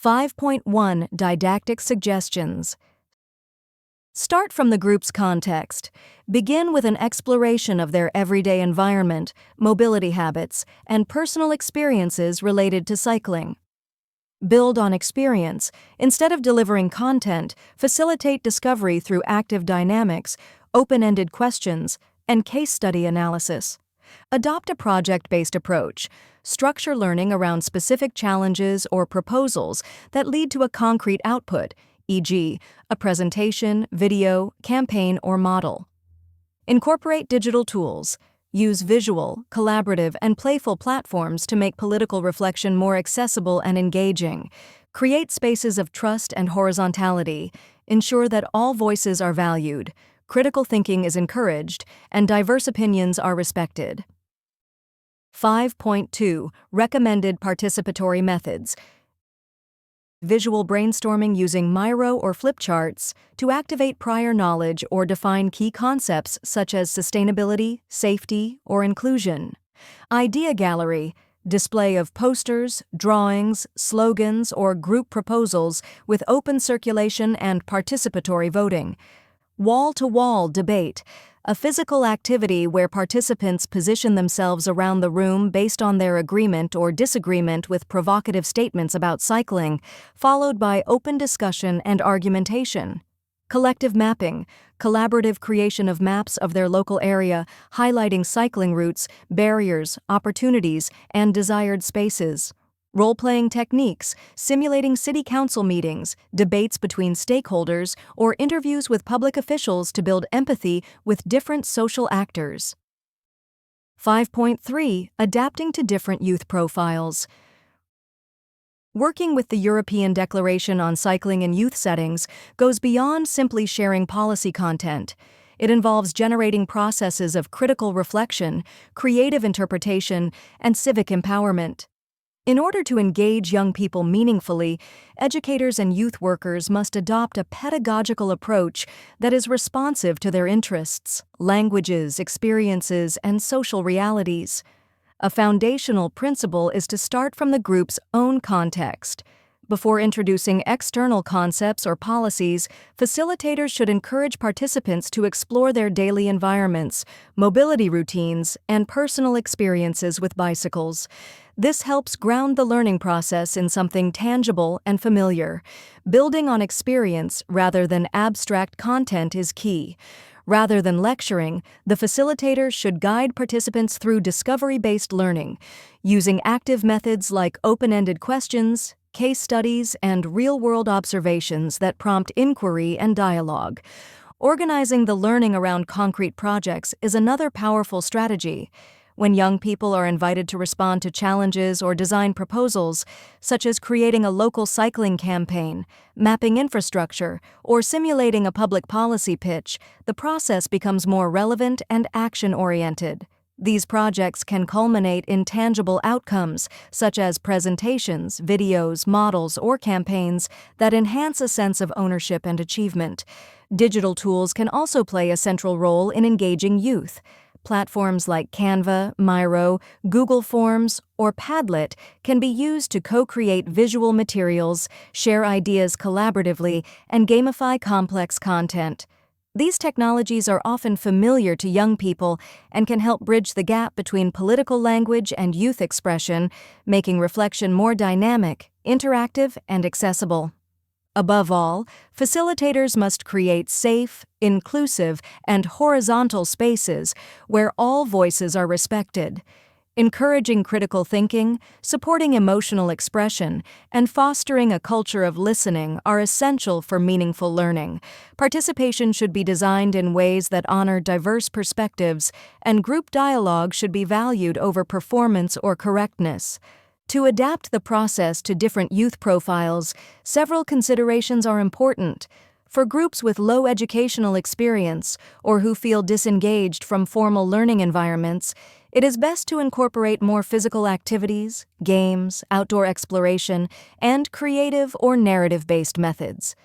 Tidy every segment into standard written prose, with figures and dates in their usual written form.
5.1 Didactic Suggestions. Start from the group's context. Begin with an exploration of their everyday environment, mobility habits, and personal experiences related to cycling. Build on experience. Instead of delivering content, facilitate discovery through active dynamics, open-ended questions, and case study analysis. Adopt a project-based approach. Structure learning around specific challenges or proposals that lead to a concrete output, e.g., a presentation, video, campaign, or model. Incorporate digital tools. Use visual, collaborative, and playful platforms to make political reflection more accessible and engaging. Create spaces of trust and horizontality. Ensure that all voices are valued, critical thinking is encouraged, and diverse opinions are respected. 5.2 Recommended Participatory Methods. Visual brainstorming using Miro or flip charts to activate prior knowledge or define key concepts such as sustainability, safety, or inclusion. Idea gallery. Display of posters, drawings, slogans, or group proposals with open circulation and participatory voting. Wall-to-wall debate. A physical activity where participants position themselves around the room based on their agreement or disagreement with provocative statements about cycling, followed by open discussion and argumentation. Collective mapping. Collaborative creation of maps of their local area, highlighting cycling routes, barriers, opportunities, and desired spaces. Role-playing techniques, simulating city council meetings, debates between stakeholders, or interviews with public officials to build empathy with different social actors. 5.3 Adapting to different youth profiles. Working with the European Declaration on Cycling in Youth Settings goes beyond simply sharing policy content. It involves generating processes of critical reflection, creative interpretation, and civic empowerment. In order to engage young people meaningfully, educators and youth workers must adopt a pedagogical approach that is responsive to their interests, languages, experiences, and social realities. A foundational principle is to start from the group's own context. Before introducing external concepts or policies, facilitators should encourage participants to explore their daily environments, mobility routines, and personal experiences with bicycles. This helps ground the learning process in something tangible and familiar. Building on experience rather than abstract content is key. Rather than lecturing, the facilitator should guide participants through discovery-based learning, using active methods like open-ended questions, case studies, and real-world observations that prompt inquiry and dialogue. Organizing the learning around concrete projects is another powerful strategy. When young people are invited to respond to challenges or design proposals, such as creating a local cycling campaign, mapping infrastructure, or simulating a public policy pitch, the process becomes more relevant and action-oriented. These projects can culminate in tangible outcomes, such as presentations, videos, models, or campaigns that enhance a sense of ownership and achievement. Digital tools can also play a central role in engaging youth. Platforms like Canva, Miro, Google Forms, or Padlet can be used to co-create visual materials, share ideas collaboratively, and gamify complex content. These technologies are often familiar to young people and can help bridge the gap between political language and youth expression, making reflection more dynamic, interactive, and accessible. Above all, facilitators must create safe, inclusive, and horizontal spaces where all voices are respected. Encouraging critical thinking, supporting emotional expression, and fostering a culture of listening are essential for meaningful learning. Participation should be designed in ways that honor diverse perspectives, and group dialogue should be valued over performance or correctness. To adapt the process to different youth profiles, several considerations are important. For groups with low educational experience or who feel disengaged from formal learning environments, it is best to incorporate more physical activities, games, outdoor exploration, and creative or narrative-based methods.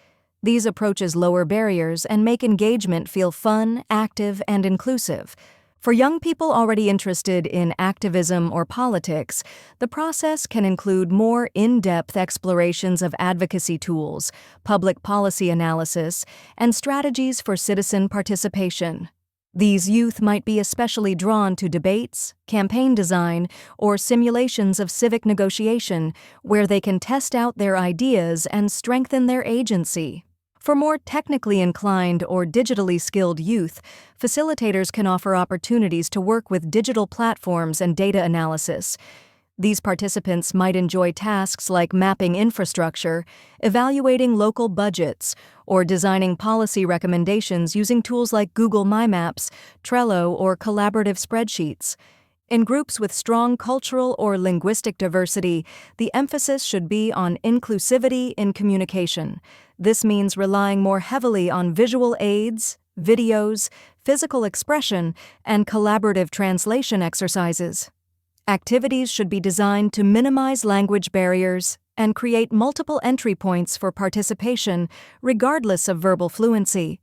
These approaches lower barriers and make engagement feel fun, active, and inclusive. For young people already interested in activism or politics, the process can include more in-depth explorations of advocacy tools, public policy analysis, and strategies for citizen participation. These youth might be especially drawn to debates, campaign design, or simulations of civic negotiation, where they can test out their ideas and strengthen their agency. For more technically inclined or digitally skilled youth, facilitators can offer opportunities to work with digital platforms and data analysis. These participants might enjoy tasks like mapping infrastructure, evaluating local budgets, or designing policy recommendations using tools like Google My Maps, Trello, or collaborative spreadsheets. In groups with strong cultural or linguistic diversity, the emphasis should be on inclusivity in communication. This means relying more heavily on visual aids, videos, physical expression, and collaborative translation exercises. Activities should be designed to minimize language barriers and create multiple entry points for participation, regardless of verbal fluency.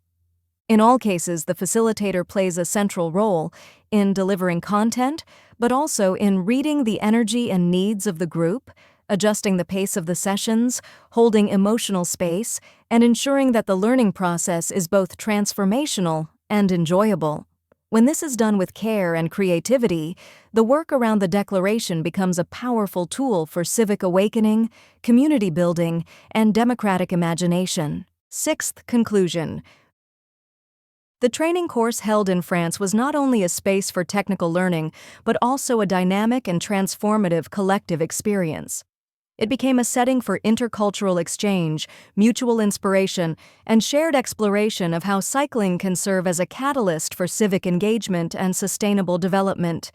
In all cases, the facilitator plays a central role in delivering content, but also in reading the energy and needs of the group, adjusting the pace of the sessions, holding emotional space, and ensuring that the learning process is both transformational and enjoyable. When this is done with care and creativity, the work around the declaration becomes a powerful tool for civic awakening, community building, and democratic imagination. Sixth conclusion. The training course held in France was not only a space for technical learning, but also a dynamic and transformative collective experience. It became a setting for intercultural exchange, mutual inspiration, and shared exploration of how cycling can serve as a catalyst for civic engagement and sustainable development.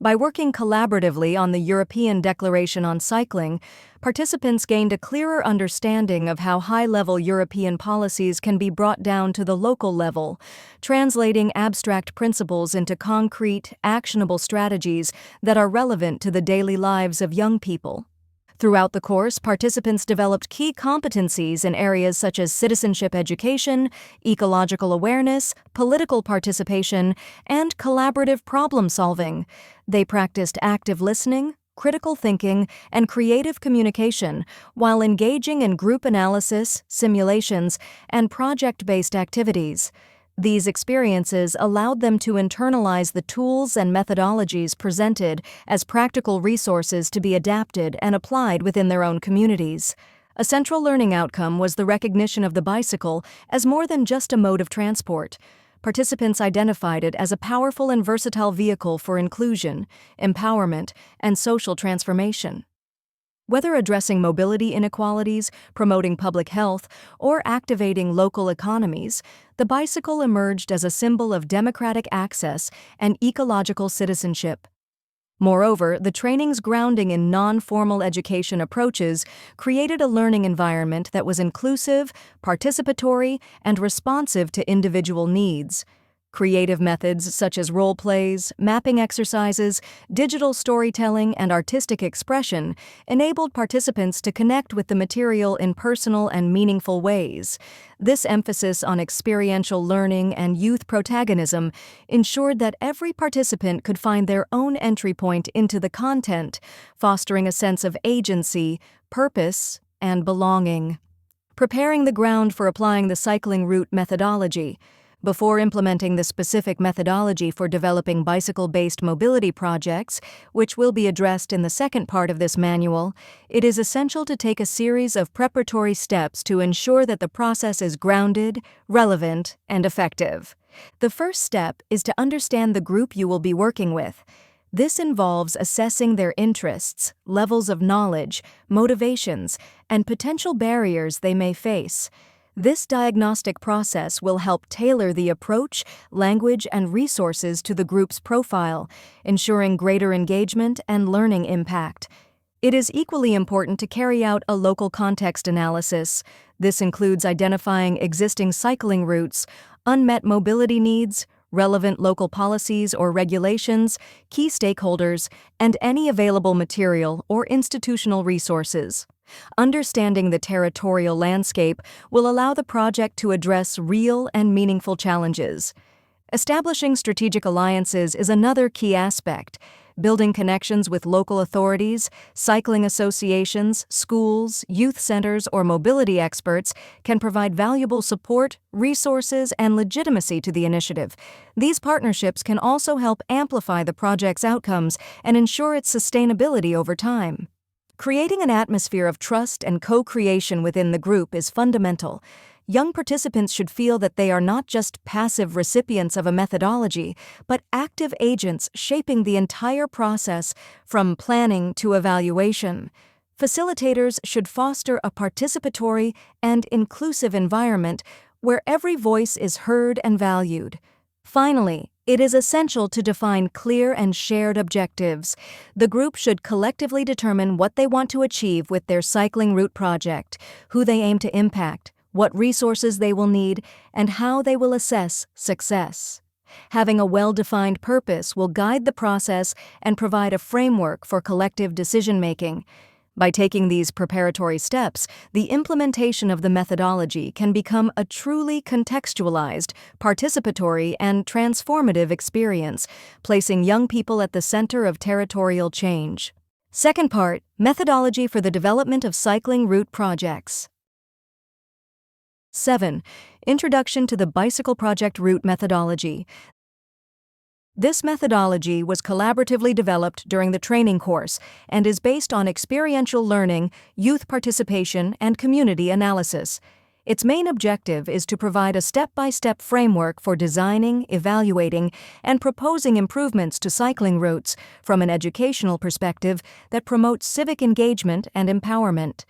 By working collaboratively on the European Declaration on Cycling, participants gained a clearer understanding of how high-level European policies can be brought down to the local level, translating abstract principles into concrete, actionable strategies that are relevant to the daily lives of young people. Throughout the course, participants developed key competencies in areas such as citizenship education, ecological awareness, political participation, and collaborative problem-solving. They practiced active listening, critical thinking, and creative communication while engaging in group analysis, simulations, and project-based activities. These experiences allowed them to internalize the tools and methodologies presented as practical resources to be adapted and applied within their own communities. A central learning outcome was the recognition of the bicycle as more than just a mode of transport. Participants identified it as a powerful and versatile vehicle for inclusion, empowerment, and social transformation. Whether addressing mobility inequalities, promoting public health, or activating local economies, the bicycle emerged as a symbol of democratic access and ecological citizenship. Moreover, the training's grounding in non-formal education approaches created a learning environment that was inclusive, participatory, and responsive to individual needs. Creative methods such as role plays, mapping exercises, digital storytelling, and artistic expression enabled participants to connect with the material in personal and meaningful ways. This emphasis on experiential learning and youth protagonism ensured that every participant could find their own entry point into the content, fostering a sense of agency, purpose, and belonging. Preparing the ground for applying the cycling route methodology. Before implementing the specific methodology for developing bicycle-based mobility projects, which will be addressed in the second part of this manual, it is essential to take a series of preparatory steps to ensure that the process is grounded, relevant, and effective. The first step is to understand the group you will be working with. This involves assessing their interests, levels of knowledge, motivations, and potential barriers they may face. This diagnostic process will help tailor the approach, language, and resources to the group's profile, ensuring greater engagement and learning impact. It is equally important to carry out a local context analysis. This includes identifying existing cycling routes, unmet mobility needs, relevant local policies or regulations, key stakeholders, and any available material or institutional resources. Understanding the territorial landscape will allow the project to address real and meaningful challenges. Establishing strategic alliances is another key aspect. Building connections with local authorities, cycling associations, schools, youth centers, or mobility experts can provide valuable support, resources, and legitimacy to the initiative. These partnerships can also help amplify the project's outcomes and ensure its sustainability over time. Creating an atmosphere of trust and co-creation within the group is fundamental. Young participants should feel that they are not just passive recipients of a methodology, but active agents shaping the entire process from planning to evaluation. Facilitators should foster a participatory and inclusive environment where every voice is heard and valued. Finally, it is essential to define clear and shared objectives. The group should collectively determine what they want to achieve with their cycling route project, who they aim to impact, what resources they will need, and how they will assess success. Having a well-defined purpose will guide the process and provide a framework for collective decision-making. By taking these preparatory steps, the implementation of the methodology can become a truly contextualized, participatory, and transformative experience, placing young people at the center of territorial change. Second part, methodology for the development of cycling route projects. 7. Introduction to the Bicycle Project Route Methodology. This methodology was collaboratively developed during the training course and is based on experiential learning, youth participation, and community analysis. Its main objective is to provide a step-by-step framework for designing, evaluating, and proposing improvements to cycling routes from an educational perspective that promotes civic engagement and empowerment.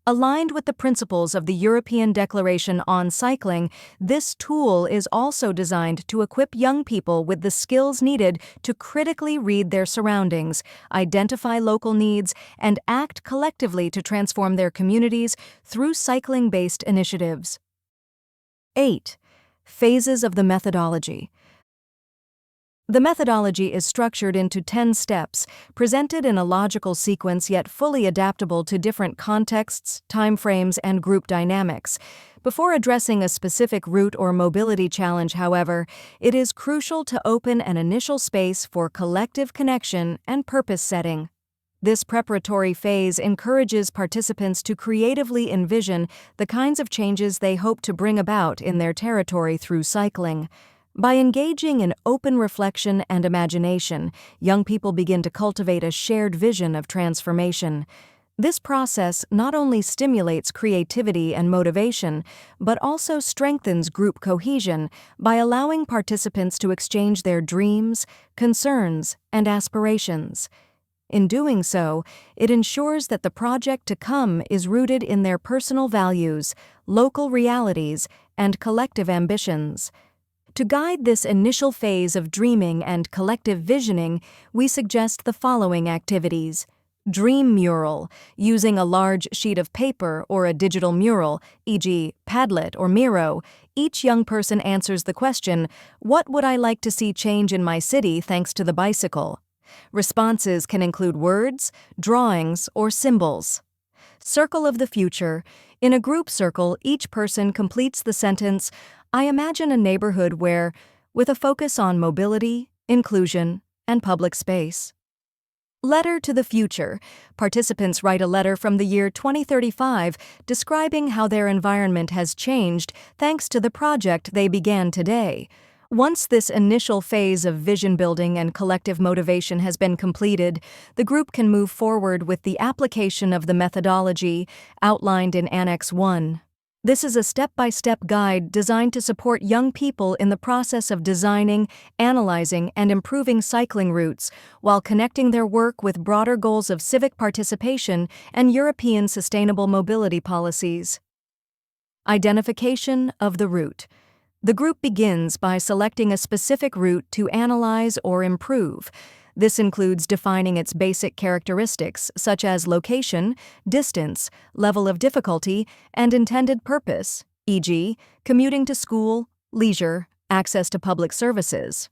Aligned with the principles of the European Declaration on Cycling, this tool is also designed to equip young people with the skills needed to critically read their surroundings, identify local needs, and act collectively to transform their communities through cycling-based initiatives. 8. Phases of the methodology. The methodology is structured into 10 steps, presented in a logical sequence yet fully adaptable to different contexts, timeframes, and group dynamics. Before addressing a specific route or mobility challenge, however, it is crucial to open an initial space for collective connection and purpose setting. This preparatory phase encourages participants to creatively envision the kinds of changes they hope to bring about in their territory through cycling. By engaging in open reflection and imagination, young people begin to cultivate a shared vision of transformation. This process not only stimulates creativity and motivation, but also strengthens group cohesion by allowing participants to exchange their dreams, concerns, and aspirations. In doing so, it ensures that the project to come is rooted in their personal values, local realities, and collective ambitions. To guide this initial phase of dreaming and collective visioning, we suggest the following activities. Dream mural, using a large sheet of paper or a digital mural, e.g., Padlet or Miro. Each young person answers the question, "What would I like to see change in my city thanks to the bicycle?" Responses can include words, drawings, or symbols. Circle of the future. In a group circle, each person completes the sentence, "I imagine a neighborhood where," with a focus on mobility, inclusion, and public space. Letter to the future. Participants write a letter from the year 2035 describing how their environment has changed thanks to the project they began today. Once this initial phase of vision building and collective motivation has been completed, the group can move forward with the application of the methodology outlined in Annex 1. This is a step-by-step guide designed to support young people in the process of designing, analyzing, and improving cycling routes, while connecting their work with broader goals of civic participation and European sustainable mobility policies. Identification of the route. The group begins by selecting a specific route to analyze or improve. This includes defining its basic characteristics, such as location, distance, level of difficulty, and intended purpose, e.g., commuting to school, leisure, access to public services.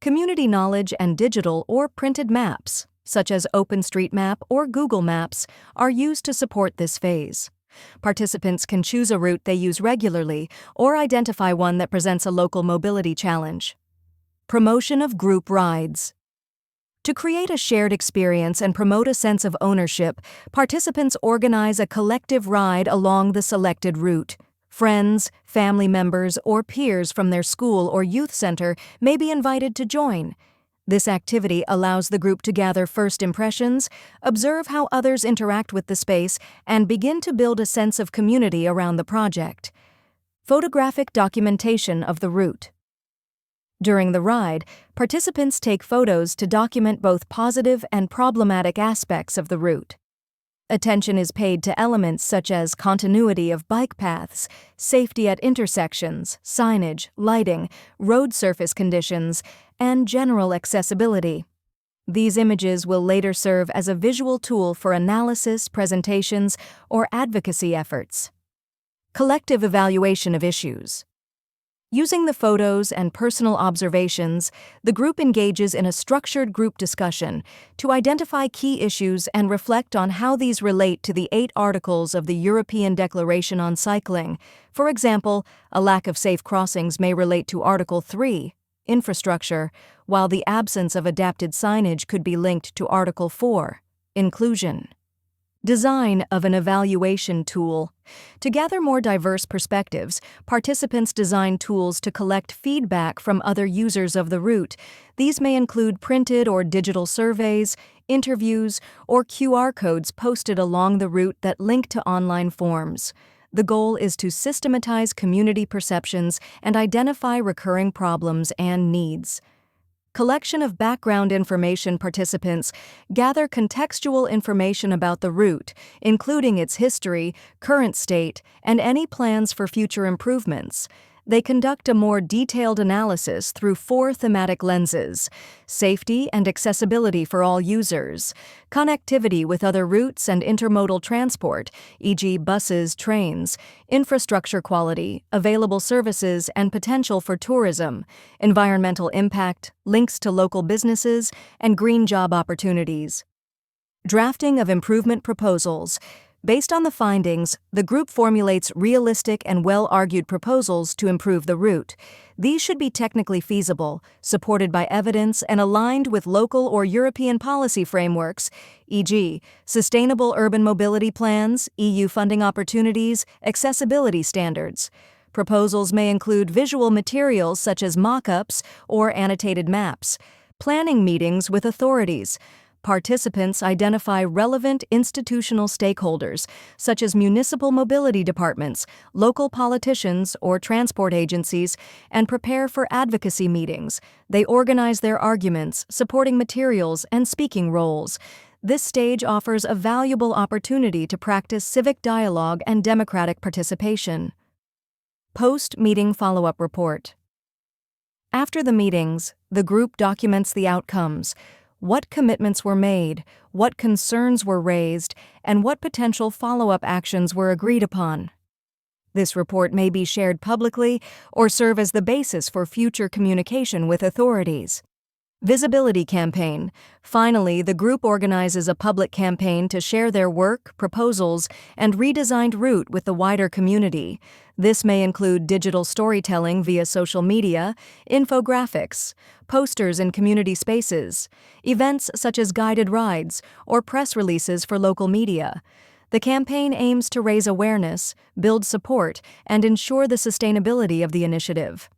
Community knowledge and digital or printed maps, such as OpenStreetMap or Google Maps, are used to support this phase. Participants can choose a route they use regularly or identify one that presents a local mobility challenge. Promotion of group rides. To create a shared experience and promote a sense of ownership, participants organize a collective ride along the selected route. Friends, family members, or peers from their school or youth center may be invited to join. This activity allows the group to gather first impressions, observe how others interact with the space, and begin to build a sense of community around the project. Photographic documentation of the route. During the ride, participants take photos to document both positive and problematic aspects of the route. Attention is paid to elements such as continuity of bike paths, safety at intersections, signage, lighting, road surface conditions, and general accessibility. These images will later serve as a visual tool for analysis, presentations, or advocacy efforts. Collective evaluation of issues. Using the photos and personal observations, the group engages in a structured group discussion to identify key issues and reflect on how these relate to the 8 articles of the European Declaration on Cycling. For example, a lack of safe crossings may relate to Article 3, infrastructure, while the absence of adapted signage could be linked to Article 4, inclusion. Design of an evaluation tool. To gather more diverse perspectives, participants design tools to collect feedback from other users of the route. These may include printed or digital surveys, interviews, or QR codes posted along the route that link to online forms. The goal is to systematize community perceptions and identify recurring problems and needs. Collection of background information. Participants gather contextual information about the route, including its history, current state, and any plans for future improvements. They conduct a more detailed analysis through 4 thematic lenses: safety and accessibility for all users, connectivity with other routes and intermodal transport, e.g. buses, trains, infrastructure quality, available services and potential for tourism, environmental impact, links to local businesses, and green job opportunities. Drafting of improvement proposals. Based on the findings, the group formulates realistic and well-argued proposals to improve the route. These should be technically feasible, supported by evidence, and aligned with local or European policy frameworks, e.g., sustainable urban mobility plans, EU funding opportunities, accessibility standards. Proposals may include visual materials such as mock-ups or annotated maps. Planning meetings with authorities. Participants identify relevant institutional stakeholders, such as municipal mobility departments, local politicians, or transport agencies, and prepare for advocacy meetings. They organize their arguments, supporting materials, and speaking roles. This stage offers a valuable opportunity to practice civic dialogue and democratic participation. Post-meeting follow-up report. After the meetings, the group documents the outcomes. What commitments were made, what concerns were raised, and what potential follow-up actions were agreed upon. This report may be shared publicly or serve as the basis for future communication with authorities. Visibility campaign. Finally, the group organizes a public campaign to share their work, proposals, and redesigned route with the wider community. This may include digital storytelling via social media, infographics, posters in community spaces, events such as guided rides, or press releases for local media. The campaign aims to raise awareness, build support, and ensure the sustainability of the initiative.